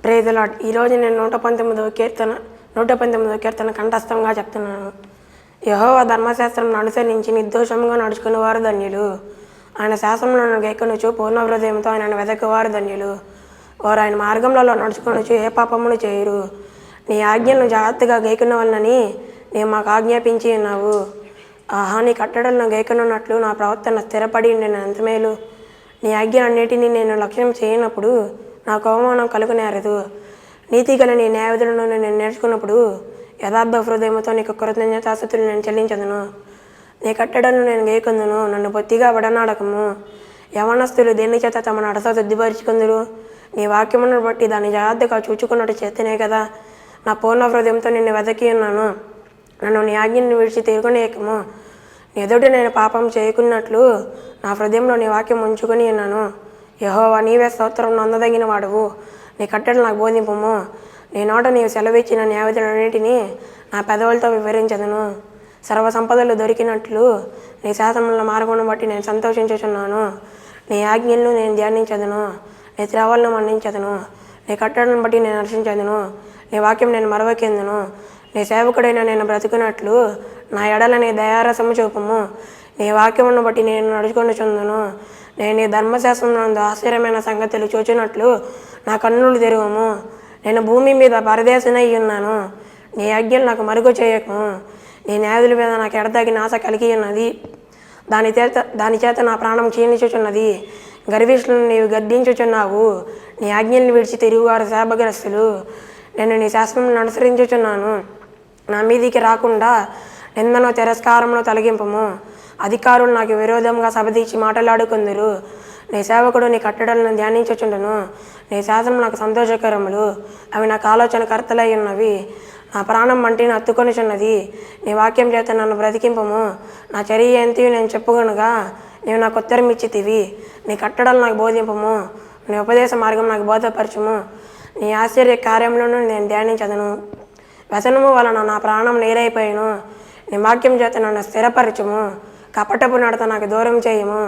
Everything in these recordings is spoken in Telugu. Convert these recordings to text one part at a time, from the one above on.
Praise the lord. ఈరోజు నేను 119వ కీర్తన కంఠస్థంగా చెప్తున్నాను. యెహోవా ధర్మశాస్త్రం అనుసరించి నిర్దోషంగా నడుచుకునే వారు ధన్యులు. ఆయన శాసనములను గైకొనుచు పూర్ణ హృదయంతో ఆయనను వెదకువారు ధన్యులు. వారు ఆయన మార్గములలో నడుచుకొనుచు ఏ పాపమును చేయరు. నీ ఆజ్ఞలను జాగ్రత్తగా గైకొన వలనని నీవు మాకు ఆజ్ఞాపించి ఉన్నావు. ఆహా, నీ కట్టడలను గైకొనున్నట్లు నా ప్రవర్తన స్థిరపడి నేను ఎంత మేలు. నీ ఆజ్ఞలన్నిటినీ నేను లక్ష్యం చేయనప్పుడు నాకు అవమానం కలుగునేరదు. నీతి గల నీ న్యాయవిధులను నేను నేర్చుకున్నప్పుడు యథార్థ హృదయంతో నీకు కృతజ్ఞతాస్తుతులు నేను చెల్లించదును. నీ కట్టడలను నేను గైకొందును. నన్ను బొత్తిగా విడనాడకము. యవనస్తులు దేని చేత తమ నడత శుద్ధిపరుచుకుందురు. నీ వాక్యమును బట్టి దాన్ని జాగ్రత్తగా చూచుకున్నట్టు చేస్తేనే కదా. నా పూర్ణ హృదయంతో నిన్ను వెతకి ఉన్నాను. నన్ను నీ ఆజ్ఞను విడిచి తిరుగునేకము. నీ ఎదుట నేను పాపం చేయకున్నట్లు నా హృదయంలో నీ వాక్యం ఉంచుకొని ఉన్నాను. యెహోవా, నీవే స్తోత్రం నొందదగిన వాడువు. నీ కట్టడలు నాకు బోధింపము. నీ నోట నీవు సెలవిచ్చిన న్యాయవిధులన్నింటినీ నా పెదవులతో వివరించదును. సర్వసంపదలు దొరికినట్లు నీ శాసనముల మార్గమును బట్టి నేను సంతోషించుచున్నాను. నీ ఆజ్ఞలను నేను ధ్యానించదును. నీ త్రోవలను మన్నించదును. నీ కట్టడలను బట్టి నేను హర్షించదును. నీ వాక్యం నేను మరవకెందును. నీ సేవకుడైన నేను బ్రతుకున్నట్లు నా ఎడల నీ దయారసము చూపము. నీ వాక్యమును బట్టి నేను నడుచుకొనుచుందును. నేను నీ ధర్మశాస్త్రమునందు ఆశ్చర్యమైన సంగతులు చూచినట్లు నా కన్నులు తెరువము. నేను భూమి మీద పరదేశినై ఉన్నాను. నీ ఆజ్ఞలు నాకు మరుగు చేయకము. నీ న్యాయుల మీద నాకు ఎడతగిన ఆశ కలిగి ఉన్నది. దాని చేత నా ప్రాణం క్షీణించుచున్నది. గర్విష్ఠులను నీవు గద్దించుచున్నావు. నీ ఆజ్ఞల్ని విడిచి తిరుగువారు శాపగ్రస్తులు. నేను నీ శాస్త్రములను అనుసరించుచున్నాను. నా మీదికి రాకుండా నిందను తిరస్కారమును తొలగింపము. అధికారులు నాకు విరోధంగా సభదీచి మాట్లాడుకుందరు. నీ సేవకుడు నీ కట్టడలను ధ్యానించుచుండును. నీ శాసనం నాకు సంతోషకరములు. అవి నాకు ఆలోచనకర్తలై ఉన్నవి. నా ప్రాణం మంటిని హత్తుకొనిచున్నది. నీ వాక్యం చేత నన్ను బ్రతికింపము. నా చర్య ఎంతయు నేను చెప్పుకొనగా నీవు నాకు ఉత్తరం ఇచ్చితివి. నీ కట్టడలు నాకు బోధింపము. నీ ఉపదేశ మార్గం నాకు బోధపరచుము. నీ ఆశ్చర్య కార్యములను నేను ధ్యానించదను. వ్యసనము వలన నా ప్రాణం నీరైపోయాను. నీ వాక్యం చేత నన్ను స్థిరపరచుము. కపటపు నడత నాకు దూరం చేయము.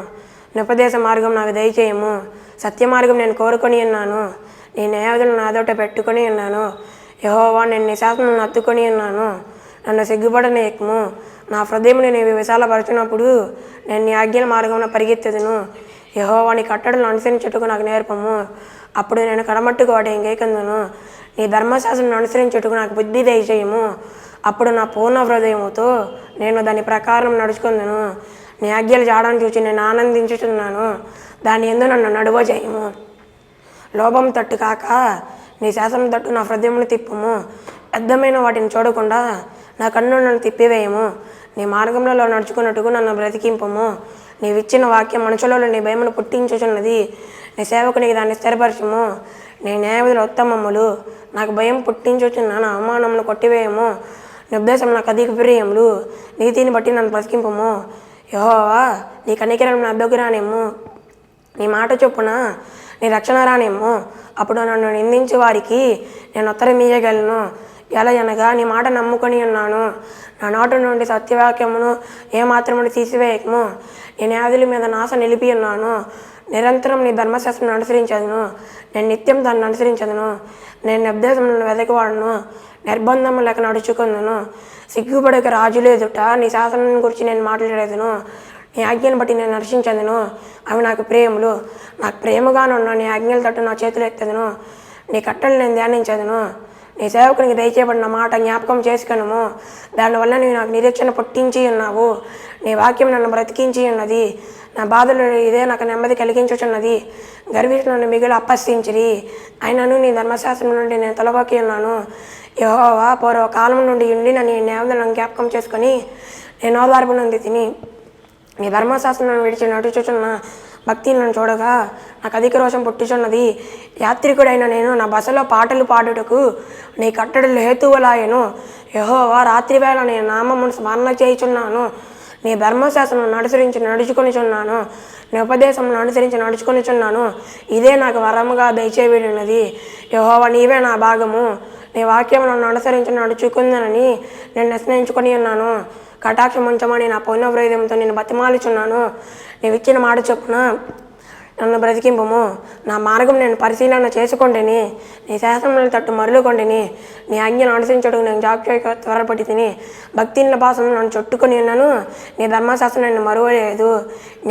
నీ ఉపదేశ మార్గం నాకు దయచేయము. సత్య మార్గం నేను కోరుకొని ఉన్నాను. నీ న్యాయవిధులను నా ఎదుట పెట్టుకొని ఉన్నాను. యెహోవా, నేను నీ శాసనం హత్తుకొని ఉన్నాను. నన్ను సిగ్గుపడనీయకము. నా హృదయమును నీవు విశాలపరచినప్పుడు నేను నీ ఆజ్ఞల మార్గమున పరిగెత్తెదను. యెహోవా, నీ కట్టడలను అనుసరించుటకు నాకు నేర్పము. అప్పుడు నేను కడమట్టుకు వాటి గైకొందును. నీ ధర్మశాస్త్రం అనుసరించుటకు నాకు బుద్ధి దయచేయము. అప్పుడు నా పూర్ణ హృదయముతో నేను దాని ప్రకారం నడుచుకుందును. నీ ఆజ్ఞలు జాడను చూచి నేను ఆనందించుచున్నాను. దాని యందు నన్ను నడువ చేయము. లోభం తట్టు కాక నీ శాసనం తట్టు నా హృదయమును తిప్పుము. వ్యర్థమైన వాటిని చూడకుండా నా కన్నులను తిప్పివేయము. నీ మార్గంలో నడుచుకున్నట్టుకు నన్ను బ్రతికింపము. నీవిచ్చిన వాక్యం మనుషులలో నీ భయమును పుట్టించుచున్నది. నీ సేవకునికి దాన్ని స్థిరపరచము. నీ న్యాయవిధులు ఉత్తమములు. నాకు భయం పుట్టించుచున్న నా అవమానమును కొట్టివేయము. నీ ఉద్దేశం నాకు అధిక ప్రియములు. నీతిని బట్టి నన్ను బ్రతికింపము. యెహోవా, నీ కనికరం నా అభ్యకు రానేమో. నీ మాట చొప్పున నీ రక్షణ రానేమో. అప్పుడు నన్ను నిందించే వారికి నేను ఉత్తరం ఇయ్యగలను. ఎలా అనగా నీ మాట నమ్ముకొని ఉన్నాను. నా నోటి నుండి సత్యవాక్యమును ఏమాత్రమును తీసివేయకము. నీ న్యాయుల మీద నాశ నిలిపి ఉన్నాను. నిరంతరం నీ ధర్మశాస్త్రం అనుసరించదును. నేను నిత్యం దాన్ని అనుసరించదును. నేను నిర్దేశములను వెదకవాడును. నిర్బంధము లేక నడుచుకుందును. సిగ్గుపడక రాజులు ఎదుట నీ శాసనం గురించి నేను మాట్లాడేదును. నీ ఆజ్ఞను బట్టి నేను హర్షించదును. అవి నాకు ప్రేమలు. నాకు ప్రేమగానున్న నీ ఆజ్ఞల తట్టు నా చేతులు ఎత్తదును. నీ కట్టలు నేను ధ్యానించదును. నీ సేవకునికి దయచేయబడిన మాట జ్ఞాపకం చేసుకొనుము. దానివల్ల నీవు నాకు నిరీక్షణ పుట్టించి ఉన్నావు. నీ వాక్యం నన్ను బ్రతికించి ఉన్నది. నా బాధలు ఇదే నాకు నెమ్మది కలిగించుచున్నది. గర్విష్ఠులు నన్ను మిగులు అపహసించిరి. అయినను నీ ధర్మశాస్త్రం నుండి నేను తొలగొకి ఉన్నాను. యెహోవా, పూర్వకాలం నుండి ఉండిన నీ న్యాయములను జ్ఞాపకం చేసుకొని నేను ఓదార్పు నుండి తిని నీ ధర్మశాస్త్రం విడిచి నడుచుచున్న భక్తిని నన్ను చూడగా నాకు అధిక రోషం పుట్టుచున్నది. యాత్రికుడైన నేను నా బసలో పాటలు పాడుటకు నీ కట్టడలు హేతువులాయను. యెహోవా, రాత్రివేళ నీ నామమును స్మరణ చేయుచున్నాను. నీ ధర్మశాస్త్రం అనుసరించి నడుచుకొనిచున్నాను. నీ ఉపదేశమును అనుసరించి నడుచుకొనిచున్నాను. ఇదే నాకు వరముగా దయచేయబడినది. యెహోవా, నీవే నా భాగము. నీ వాక్యం నన్ను అనుసరించి నడుచుకుందనని నేను నిర్ణయించుకొని ఉన్నాను. కటాక్షం ఉంచమని నా పూర్ణ హృదయంతో నేను బతిమాలుచున్నాను. నీవు ఇచ్చిన మాట చొప్పున నన్ను బ్రతికింపము. నా మార్గం నేను పరిశీలన చేసుకొంటిని, నీ శాసనముల తట్టు మరులుకొంటిని. నీ ఆజ్ఞను అనుసరించుటకు నేను జాగ్రత్తగా త్వరపడి తిని, భక్తిని పాసం నన్ను చుట్టుకొని ఉన్నాను. నీ ధర్మశాస్త్రం నేను మరువలేదు.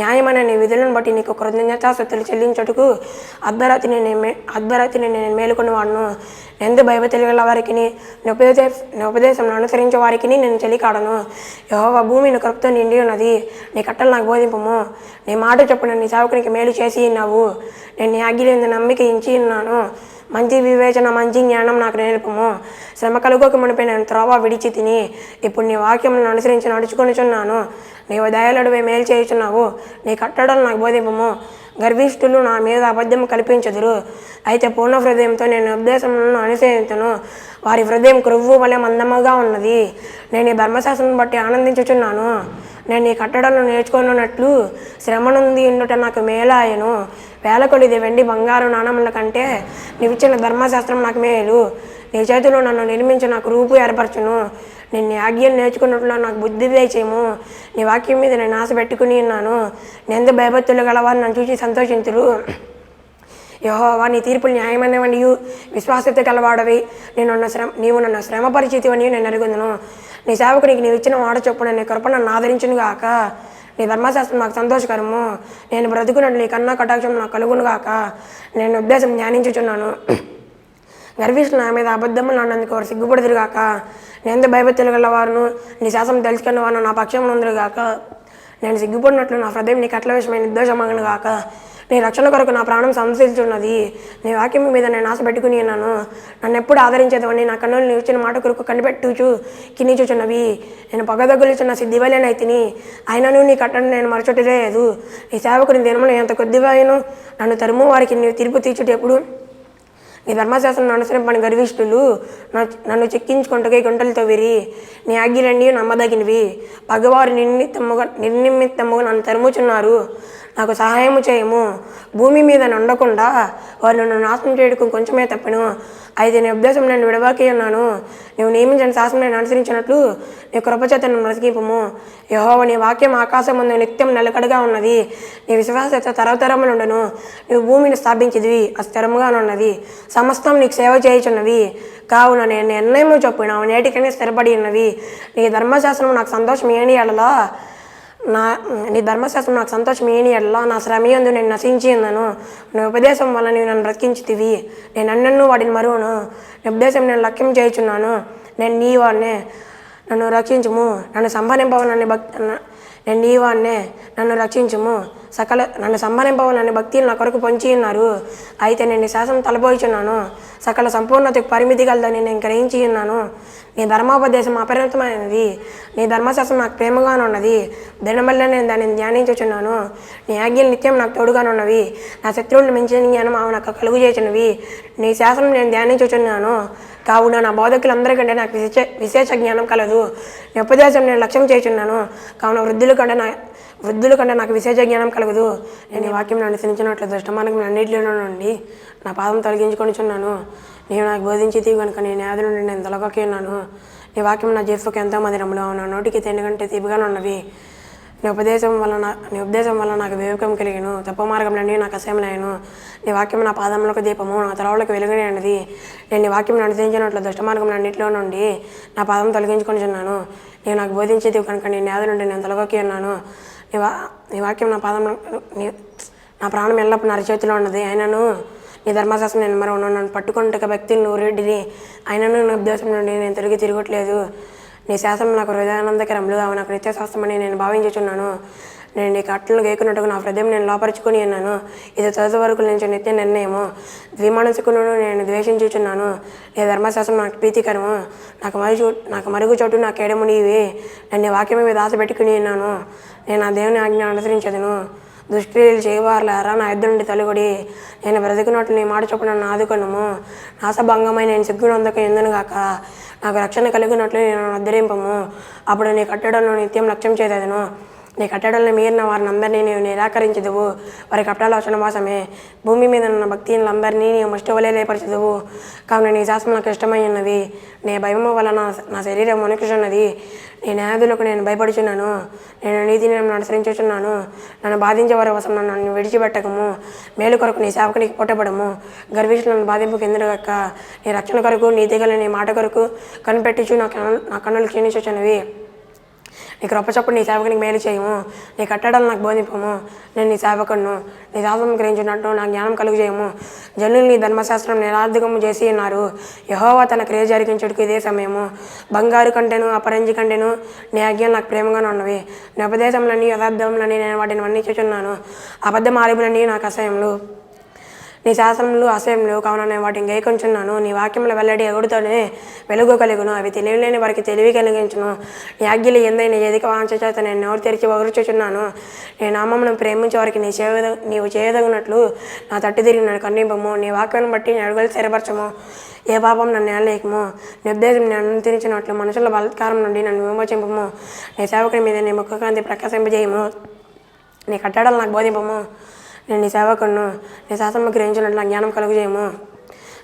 న్యాయమైన నీ విధులను బట్టి నీకు కృతజ్ఞతాస్తుతులు చెల్లించుటకు అర్ధరాత్రి నేను మేలుకొని వాడును. ఎందు భయభక్తులు గల వారికి నీ ఉపదేశం అనుసరించే వారికి నేను చెలికాడను. యెహోవా భూమి నీ కృపతో నిండి ఉన్నది. నీ కట్టలు నాకు బోధింపము. నీ మాట చొప్పున నీ సేవకునికి మేలు చేసి ఉన్నావు. నేను నీ ఆజ్ఞలందు నమ్మిక ఉంచి ఉన్నాను. మంచి వివేచన, మంచి జ్ఞానం నాకు నేర్పము. శ్రమ కలుగోక మునిపై నేను త్రోవ విడిచి తిని, ఇప్పుడు నీ వాక్యములను అనుసరించి నడుచుకొనిచున్నాను. నీవు దయలుడివై మేలు చేయుచున్నావు. నీ కట్టడలు నాకు బోధింపము. గర్విష్ఠులు నా మీద అబద్ధం కల్పించదురు. అయితే పూర్ణ హృదయంతో నేను ఉపదేశములను అనుసరించును. వారి హృదయం క్రొవ్వు వలె మందముగా ఉన్నది. నేను ఈ ధర్మశాస్త్రం బట్టి ఆనందించుచున్నాను. నేను ఈ కట్టడలను నేర్చుకున్నట్లు శ్రమ నుండి ఉండుట నాకు మేలాయను. వేల కొలిది వెండి బంగారు నాణముల కంటే నీవిచ్చిన ధర్మశాస్త్రం నాకు మేలు. నీ చేతిలో నన్ను నిర్మించి నాకు రూపు ఏర్పరచును. నేను నీ ఆజ్ఞలు నేర్చుకున్నట్లు నాకు బుద్ధి దయచేయము. నీ వాక్యం మీద నేను ఆశ పెట్టుకుని ఉన్నాను. నేను భయభక్తులు గలవారు నన్ను చూసి సంతోషింతురు. యెహోవా నీ తీర్పులు న్యాయమైనవనియు విశ్వాసత గలవాడవి. నీవు నన్ను శ్రమ పరిచితివని నేను ఎరుగుదును. నీ సేవకునికి నీవు ఇచ్చిన మాట చొప్పున నీ కృప నన్ను ఆదరించును గాక. నీ ధర్మశాస్త్రం నాకు సంతోషకరము. నేను బ్రతుకున్నట్లు నీ కన్నా కటాక్షం నాకు కలుగును గాక. నేను ఉద్దేశం ధ్యానించుచున్నాను. గర్విష్ఠులు నా మీద అబద్ధములు అన్నందుకు వారు సిగ్గుపడుదురుగాక. నేను భయభక్తులు గలవారును నీ శాసనం తెలుసుకున్న వారు నా పక్షం ఉందరుగాక. నేను సిగ్గుపడినట్లు నా హృదయం నీ కట్ల విషయమైన నిర్దోషమగను గాక. నీ రక్షణ కొరకు నా ప్రాణం సంశయించున్నది. నీ వాక్యం మీద నేను ఆశ పెట్టుకుని ఉన్నాను. నన్ను ఎప్పుడు ఆదరించేదవని నా కన్నులు నీ ఇచ్చిన మాట కొరకు కనిపెట్టుచు కినిచుచున్నవి. నేను పగదగులుచున్న సిద్ధివలేనైతిని, అయినను నీ కట్టను నేను మరచుటలేదు. నీ సేవకుని దినములు ఎంత కొద్దిగాను నన్ను తరుము వారికి నీ తీర్పు తీర్చుటెప్పుడు. నీ ధర్మశాస్త్రం అనుసరింపని గర్విష్ఠులు నన్ను చెక్కించుకుంటకే గుంటలతో విరి. నీ ఆజ్ఞలన్నీ నమ్మదగినవి. పగవారు నిర్నిమిత్తముగా నన్ను తరుముచున్నారు. నాకు సహాయము చేయము. భూమి మీద ఉండకుండా వారు నన్ను నాశనం చేయడం కొంచెమే తప్పను. అయితే నీ ఉద్దేశం నేను విడవాకి ఉన్నాను. నీవు నియమించిన శాసనం నేను అనుసరించినట్లు నీ కృపచేత నన్ను బ్రతికింపుము. యెహోవా నీ వాక్యం ఆకాశం ముందు నిత్యం నిలకడగా ఉన్నది. నీ విశ్వాసత తరతరములుండను. నీవు భూమిని స్థాపించిదివి, అది స్థిరముగా ఉన్నది. సమస్తం నీకు సేవ చేయుచున్నవి. కావున నేను నిర్ణయము చొప్పున నేటికనే స్థిరపడి ఉన్నవి. నీ ధర్మశాస్త్రం నాకు సంతోషం ఏని ఎడలా నీ ధర్మశాస్త్రం నాకు సంతోషం ఏని ఎడలా నా శ్రమయందు నేను నశించి ఉన్నాను. నీ ఉపదేశం వల్ల నీవు నన్ను బ్రతికించితివి. నేను అన్నను వాటిని మరువను. నీ ఉపదేశం నేను లక్ష్యం చేయుచున్నాను. నేను నీ వాడినే, నన్ను రక్షించుము. నన్ను సంహరింపవనని నేను నీ వాడినే, నన్ను రక్షించుము. నన్ను సంహరింపవనని భక్తిని నా కొరకు పొంచి ఉన్నారు. అయితే నేను నీ శాసనం తలపోయిచున్నాను. సకల సంపూర్ణతకు పరిమితి కలదని నేను గ్రహించి ఉన్నాను. నీ ధర్మోపదేశం అపరిమితమైనది. నీ ధర్మశాస్త్రం నాకు ప్రేమగానే ఉన్నది. దినబల్ల నేను దానిని ధ్యానించుచున్నాను. నీ ఆజ్ఞలు నిత్యం నాకు తోడుగానున్నవి. నా శత్రువులను మించిన జ్ఞానం అవి నాకు కలుగు చేసినవి. నీ శాసనం నేను ధ్యానించుచున్నాను. కావున నా బోధకులందరికంటే నాకు విశేష జ్ఞానం కలదు. నీ ఉపదేశం నేను లక్ష్యం చేయుచున్నాను. కావున వృద్ధుల కంటే నాకు విశేష జ్ఞానం కలగదు. నేను ఈ వాక్యం అనుసరించినట్లు దుష్టమార్గం అన్నింటిలో నుండి నా పాదం తొలగించుకొనిచున్నాను. నీవు నాకు బోధించితివి కనుక నేను ఆది నుండి నేను తొలగకి ఉన్నాను. నీ వాక్యం నా జీవితకు ఎంతో మధురములు, నా నోటికి తినగంటే తీపిగానే ఉన్నవి. నీ ఉపదేశం వల్ల నాకు వివేకం కలిగిను. తప్పు మార్గంలో నాకు అసహ్యములైను. నీ వాక్యం నా పాదములకు దీపము, నా త్రోవలకు వెలుగునైనది. నేను నీ వాక్యం అనుసరించినట్లు దుష్ట మార్గం అన్నింటిలో నుండి నా పాదం తొలగించుకొనిచున్నాను. నీవు నాకు బోధించేది కనుక నేను ఆది నుండి నేను తొలగకి ఉన్నాను. నీ వాక్యం నా ప్రాణం ఎల్లప్పుడు నా చేతిలో ఉన్నది. అయినను నీ ధర్మశాస్త్రం నేను మరొక నన్ను పట్టుకుంటే భక్తిని నువ్వు రెడ్డిని. అయినను నా ఉద్దేశం నుండి నేను తిరగట్లేదు. నీ శాసనం నాకు హృదయానందకరములు, అవి నాకు నిత్యశాస్త్రమని నేను భావించుచున్నాను. నేను నీ కట్టలను గేకున్నట్టుగా నా హృదయం నేను లోపరుచుకొని ఉన్నాను. ఇది తొలత వరకు నుంచి నిత్య నిర్ణయము. ద్విమనసుకును నేను ద్వేషించుచున్నాను. నీ ధర్మశాస్త్రం నాకు ప్రీతికరము. నాకు మరుగు చోటు నాకు కేడము నీవి. నేను నీ వాక్యం మీద ఆశ పెట్టుకుని ఉన్నాను. నేను నా దేవుని ఆజ్ఞ అనుసరించదును. దుష్క్రియలు చేయవారులారా నా యుద్ధ నుండి తొలగొడి. నేను బ్రతికినట్లు నీ మాట చొప్పున నన్ను ఆదుకొనుము. నాశభంగమై నేను సిగ్గునందుకు ఎందునుగాక. నాకు రక్షణ కలిగినట్లు నేను ఉద్ధరింపము. అప్పుడు నీ కట్టడంలో నిత్యం లక్ష్యం చేసేదను. నీ కట్టడలను మీరిన వారిని అందరినీ నీవు నిరాకరించదువు. వారి కట్టడాల వచనవాసమే. భూమి మీద ఉన్న భక్తిలందరినీ నీవు ముష్టి వలె లేపరచదువు. కావున నీ శాసనం నాకు ఇష్టమై ఉన్నది. నీ భయము వలన నా శరీరం వణుకుచున్నది. నీ న్యాయాధులకు నేను భయపడుచున్నాను. నేను నీతిని అనుసరించుచున్నాను. నన్ను బాధించే వారి వశం నన్ను విడిచిపెట్టకము. మేలు కొరకు నీ సేవకునికి పుట్టబడము. గర్విష్ఠులను బాధింపుకు ఎందుకక్క. నీ రక్షణ కొరకు నీతి గల నీ మాట కొరకు కనిపెట్టుచు నా కన్నులు క్షీణించుచున్నవి. నీ కృపచప్పుడు నీ సేవకునికి మేలు చేయము. నీ కట్టడాలు నాకు బోధింపము. నేను నీ సేవకుడును. నీ శాసనం గ్రహించినట్టు నా జ్ఞానం కలుగు చేయము. జనులు నీ ధర్మశాస్త్రం నిరార్థకము చేసి ఉన్నారు. యెహోవా తన క్రియ జరిగించుటకు ఇదే సమయము. బంగారు కంటెను అపరంజి కంటెను నీ ఆజ్ఞలు నాకు ప్రేమగానే ఉన్నవి. నీ ఉపదేశంలని యథార్థములని నేను వాటిని వర్ణించుచున్నాను. అబద్ధ ఆలిపులని నాకు అసహ్యములు. నీ శాసనములు అసహ్యములు కావున నేను వాటిని గైకొంచున్నాను. నీ వాక్యముల వెల్లడి ఎగుడుతోనే వెలుగు కలుగును. అవి తెలివిలేని వారికి తెలివి కలిగించును. నీ ఆజ్ఞలు ఎందైన ఏదిక వాంఛ చేత నేను నోరు తెరిచి వగురుచుచున్నాను. నీ నామమును ప్రేమించే వారికి నీవు చేయదగినట్లు నా తట్టు తిరిగి నన్ను ఖండింపము. నీ వాక్యాన్ని బట్టి నీ అడుగులు స్థిరపరచము. ఏ పాపం నన్ను ఏలేకము. నీ ఉద్దేశం నేను అనుసరించినట్లు మనుషుల బలాత్కారం నుండి నన్ను విమోచింపము. నీ సేవకుని మీద నీ ముఖకాంతి ప్రకాశింపజేయము. నీ కట్టడాలు నాకు బోధింపము. నేను నీ సేవకుడును. నీ శాసనం గ్రహించినట్లు నా జ్ఞానం కలుగు చేయము.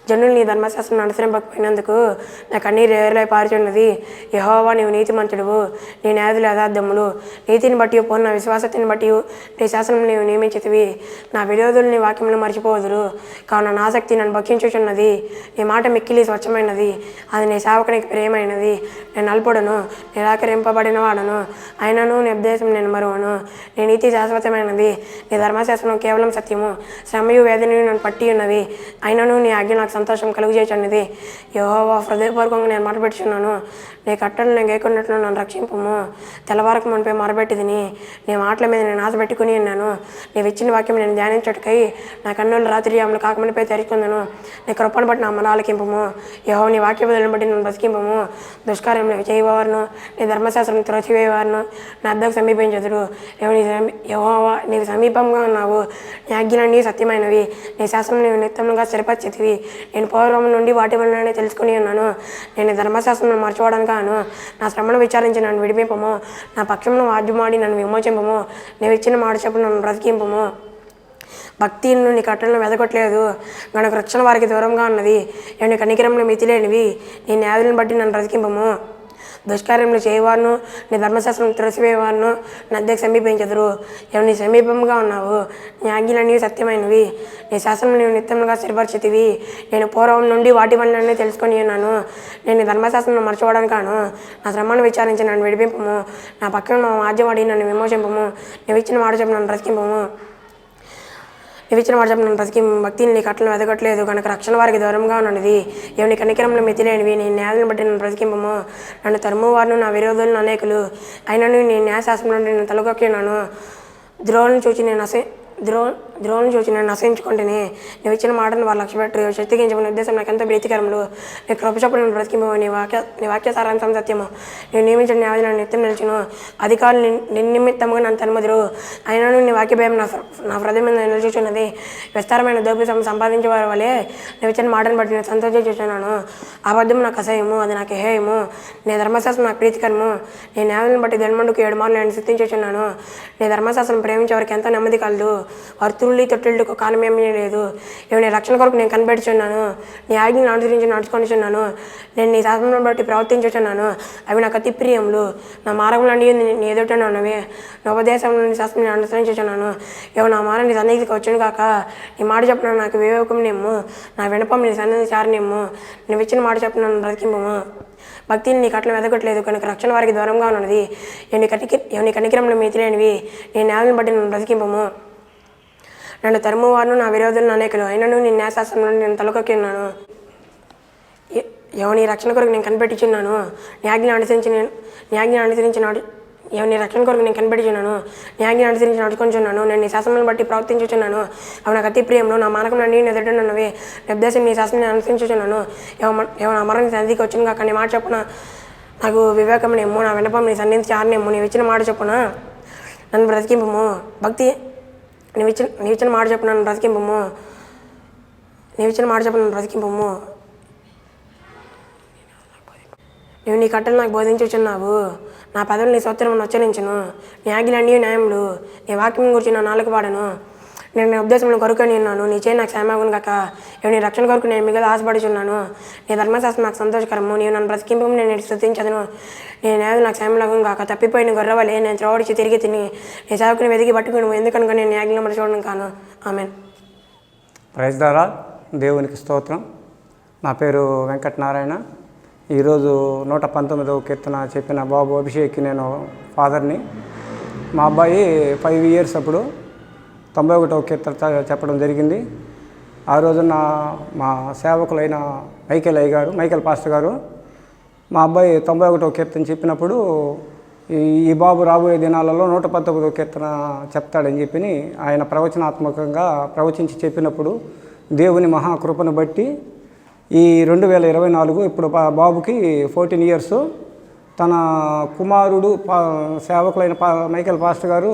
జనులు నీ ధర్మశాస్త్రం అనుసరింపకపోయినందుకు నా కన్నీరు ఏరులై పారుచున్నది. యెహోవా నీవు నీతిమంతుడువు. నీ న్యాయాధులు యథార్థములు. నీతిని బట్టి పూర్ణ విశ్వాసతిని బట్టి నీ శాసనం నీవు నియమించితివి. నా విరోధులు నీ వాక్యములు మర్చిపోదురు. కావున నా ఆసక్తి నన్ను భక్షించుచున్నది. నీ మాట మిక్కిలి స్వచ్ఛమైనది. అది నీ సేవకునికి ప్రియమైనది. నేను అల్పుడను, నిరాకరింపబడిన వాడను. అయినను నీ ఉద్దేశం నేను మరువను. నీ నీతి శాశ్వతమైనది. నీ ధర్మశాస్త్రం కేవలం సత్యము. శ్రమయు వేదనయు నన్ను పట్టి ఉన్నవి. అయినను నీ ఆజ్ఞ నాకు సంతోషం కలుగజేయచున్నది. యెహోవా హృదయపూర్వకంగా నేను మొరపెట్టుచున్నాను. నీ కట్టను నేను గైకొన్నట్లు నన్ను రక్షింపము. తెల్లవారకు మనపై మొరపెట్టిదిని. నీ మాటల మీద నేను ఆశ పెట్టుకుని ఉన్నాను. నీవు ఇచ్చిన వాక్యం నేను ధ్యానించుటకై నా కన్నులు రాత్రి యాములు కాకమునిపై తెరుచుకుందును. నీ కృపను బట్టి నా మన ఆలకింపము. యెహోవా నీ వాక్య బదులను బట్టి నన్ను బతికింపము. దుష్కార్యం చేయవారును నీ ధర్మశాస్త్రం త్రోసివేయవారును నా అద్దకు సమీపించదురు. యెహోవా నీవు సమీపంగా ఉన్నావు. నీ ఆజ్ఞలన్నీ సత్యమైనవి. నీ శాసనం నీవు నిత్యముగా స్థిరపరిచితివి. నేను పూర్వం నుండి వాటి వలననే తెలుసుకుని ఉన్నాను. నేను ధర్మశాస్త్రం మర్చిపోవడానికి కాను. నా శ్రమను విచారించి నన్ను విడిపింపము. నా పక్షమును వాద్యమాడి నన్ను విమోచింపము. నీవు ఇచ్చిన మాట చెప్పు నన్ను బ్రతికింపము. భక్తిని నీ కట్టలను వెదగొట్టలేదు గనుక రక్షణ వారికి దూరంగా ఉన్నది. నేను కనికరంలో మితిలేనివి. నీ న్యాయాలను బట్టి నన్ను బ్రతికింపము. దుష్కార్యములు చేయవారును నీ ధర్మశాస్త్రం త్రోసివేయవారును నా అద్దెకు సమీపించదురు. నీ సమీపంగా ఉన్నావు. నీ ఆజ్ఞలన్నీ సత్యమైనవి. నీ శాసనం నీవు నిత్యముగా స్థిరపరిచితివి. నేను పూర్వం నుండి వాటి వలననే తెలుసుకొని ఉన్నాను. నేను ధర్మశాస్త్రం మర్చిపోవడానికి కాను. నా శ్రమను విచారించి నన్ను విడిపింపము. నా పక్కన నా వాద్యవాడి నన్ను విమోచింపము. నీవు ఇచ్చిన మాట చెప్పు నన్ను బ్రతికింపము. నీవిచ్చిన మాట చెప్పు నన్ను బ్రతికి. భక్తిని నీ కట్టలను వెదగట్లేదు కనుక రక్షణ వారికి దూరంగా ఉన్నది. నీ కనికరంలో మితిలేనివి. నీ న్యాయాలను బట్టి నన్ను బ్రతికింపము. నన్ను తరుము వారును నా విరోధులను అనేకులు. అయినను నీ న్యాయశాస్త్రం నుండి నేను తలకొక్కినాను. ద్రోహులను చూచి నేను నశించుకుంటేనే. నువ్వు ఇచ్చిన మాటను వారు లక్ష్యపెట్టు. శక్తిగించమని ఉద్దేశం నాకు ఎంతో ప్రీతికరములు. నీ కృపచప్పుడు నేను బ్రతికింపు. నీ వాక్య సారాంశం సత్యము. నేను నియమించిన న్యాయం నన్ను నిత్యం నిలిచును. అధికారులు నిన్నిమిత్తముగా నన్ను తనుమదురు. అయినను నీ వాక్య భయం నా హృదయం మీద నిలిచుచున్నది. విస్తారమైన దోపి సంపాదించే వారి వలె నువ్వు ఇచ్చిన మాటను బట్టి నేను సంతోషించుచున్నాను. అబద్ధం నాకు అసహ్యము, అది నాకు హేయము. నీ ధర్మశాస్త్రం నాకు ప్రీతికరము. నీ న్యాయాలను బట్టి ధన్మండుకు 7 మార్లు నేను సిద్ధించుచున్నాను. నీ ధర్మశాస్త్రం ప్రేమించే వారికి ఎంతో నెమ్మది కలదు. వారు తుళ్ళి తొట్టిళ్ళకు కాలమేమీ లేదు. నీ రక్షణ కొరకు నేను కనిపెట్టుచున్నాను. నీ ఆజ్ఞను అనుసరించి నడుచుకొనిచున్నాను. నేను నీ శాసనం బట్టి ప్రవర్తించుచున్నాను. అవి నాకు అతి ప్రియములు. నా మార్గములన్నీ నీ ఎదుటనే ఉన్నవి. నా ఉపదేశంలో నీ శాస్త్రం నేను అనుసరించుచున్నాను. నా మార నీ సన్నిధికి వచ్చును కాక. నీ మాట చెప్పిన నాకు వివేకం నిమ్ము. నా వినపం నీ సన్నిధి చారనిమ్ము. నువ్వు ఇచ్చిన మాట చెప్పిన నన్ను బ్రతికింపము. భక్తిని నీ కట్టలు వెదగట్లేదు కనుక రక్షణ వారికి దూరంగా ఉన్నది. నీ కనికరంలో మితిలేనివి. నీ న్యాయాలను బట్టి నన్ను బ్రతికింపము. నన్ను తరుము వారును నా విరోధులను అనేకులు. అయినను నీ న్యాయశాస్త్రం నుండి నేను తలకొక్కి ఉన్నాను. నీ రక్షణ కొరకు నేను కనిపెట్టుచున్నాను. నీ రక్షణ కొరకు నేను కనిపెట్టుచున్నాను. నీ ఆజ్ఞను అనుసరించి నడుచుకొనిచున్నాను. నేను నీ శాసనం బట్టి ప్రవర్తించుచున్నాను. అవి నాకు అతి ప్రియములు. నా మానకం నుండి నేను ఎదుటనున్నవి. నీ ఉద్దేశం నీ శాసనం నేను అనుసరించుచున్నాను. నా మరణం సన్నిధికి వచ్చింది కాక. నీ మాట చొప్పున నాకు వివేకం నిమ్ము. నా వినపం నీ సన్నిధి చారనిమ్ము. నీవు ఇచ్చిన మాట చొప్పున నన్ను బ్రతికింపము. నీవు ఇచ్చిన మాట చెప్పు నన్ను బ్రతికింపము. నీవు నీ కట్టలు నాకు బోధించుచున్నావు. నా నా పదవులు నీ స్తోత్రమును ఉచ్చరించును. నీ ఆజ్ఞలన్నీ న్యాయములు. నీ వాక్యం గురించి నా నాలుగు పాడను. నేను నీ ఉద్దేశంలో కొరకని ఉన్నాను. నీ చేయి నాకు క్షేమగును కాక. నీ రక్షణ కొరకు నేను మిగతా ఆశపడుచున్నాను. నీ ధర్మశాస్త్రం నాకు సంతోషకరము. నీవు నన్ను బ్రతికింపము, నేను స్తుతించదును. నీ న్యాయం నాకు క్షేమలగును కాక. తప్పిపోయిన గొర్రెవలే నేను త్రోవడిచి తిరిగి తిని నీ సేవకుని వెతికి పట్టుకుని ఎందుకనుక నేను నీ ఆజ్ఞలు మరచిపోవడం కాను. ఆమెన్. Praise the Lord. దేవునికి స్తోత్రం. నా పేరు వెంకటనారాయణ. ఈరోజు 119వ కీర్తన చెప్పిన బాబు అభిషేక్కి నేను ఫాదర్ని. మా అబ్బాయి 5 years అప్పుడు 91వ కీర్తన చెప్పడం జరిగింది. ఆ రోజున మా సేవకులైన మైకేల్ పాస్టర్ గారు మా అబ్బాయి 91వ కీర్తన చెప్పినప్పుడు ఈ బాబు రాబోయే దినాలలో 119వ కీర్తన చెప్తాడని చెప్పి ఆయన ప్రవచనాత్మకంగా ప్రవచించి చెప్పినప్పుడు దేవుని మహాకృపను బట్టి ఈ 2024 ఇప్పుడు బాబుకి 14 years. తన కుమారుడు సేవకులైన మైకేల్ పాస్టర్ గారు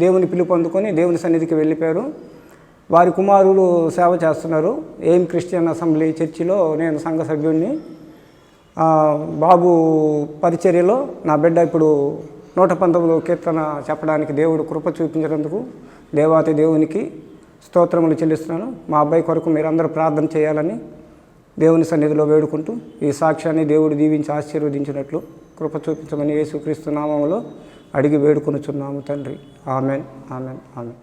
దేవుని పిలుపు అందుకొని దేవుని సన్నిధికి వెళ్ళిపోయారు. వారి కుమారుడు సేవ చేస్తున్నారు. ఎయిమ్ క్రిస్టియన్ అసెంబ్లీ చర్చిలో నేను సంఘ సభ్యుడిని. బాబు పరిచర్యలో నా బిడ్డ ఇప్పుడు 119వ కీర్తన చెప్పడానికి దేవుడు కృప చూపించినందుకు దేవాతి దేవునికి స్తోత్రములు చెల్లిస్తున్నాను. మా అబ్బాయి కొరకు మీరందరూ ప్రార్థన చేయాలని దేవుని సన్నిధిలో వేడుకుంటూ ఈ సాక్ష్యాన్ని దేవుడు దీవించి ఆశీర్వదించినట్లు కృప చూపించమని యేసుక్రీస్తు నామములో అడిగి వేడుకొనుచున్నాము తండ్రి. Amen, amen, amen.